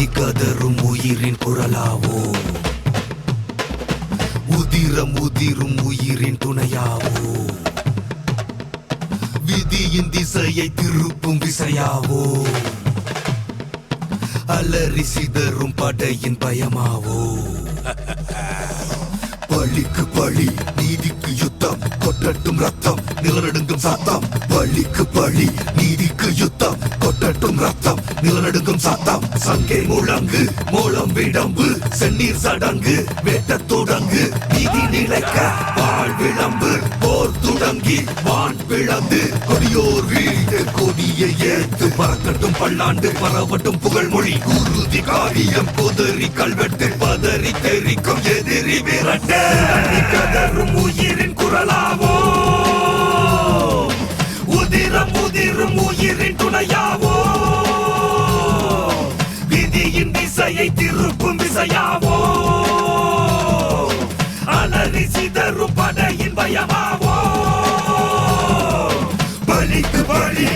நீதி கதரும் உயிரின் குரலாவோ, உதிரம் உதிரும் உயிரின் துணையாவோ, விதியின் திசையை திருப்பும் விசையாவோ, அலறி சிதறும் படையின் பயமாவோ. பழிக்கு பழி, நீதிக்கு யுத்தம், கொட்டட்டும் ரத்தம், நிலநடுங்கும் சத்தம். பழிக்கு பழி, நீதிக்கு யுத்தம், கொட்டட்டும் ரத்தம், நிலநடுங்கும் சத்தம். சங்கை முழங்கு, மூலம் விடம்பு, செந்நீர் சடங்கு, வேட்ட தொடங்கு, நீதி நிலைக்க வாழ் விளம்பு. போர் தொடங்கி வான் பிளந்து, கொடியோர் வீழ்ந்து கொடியை ஏத்து, பறக்கட்டும் பல்லாண்டு, பரவட்டும் புகழ்மொழி. குருதி காரியம் கொதறி கல்வெட்டு, பதறி தெரிக்கும் எதிரி விரட்டு. கதரும் உயிரின் குரலாவோ, உதிரம் உதிரும் உயிரின் துணையாவோ, விதியின் திசையை திருப்பும் விசையாவோ, அலறி சிதறும் படையின் பயமாவோ. பலிக்கு பலி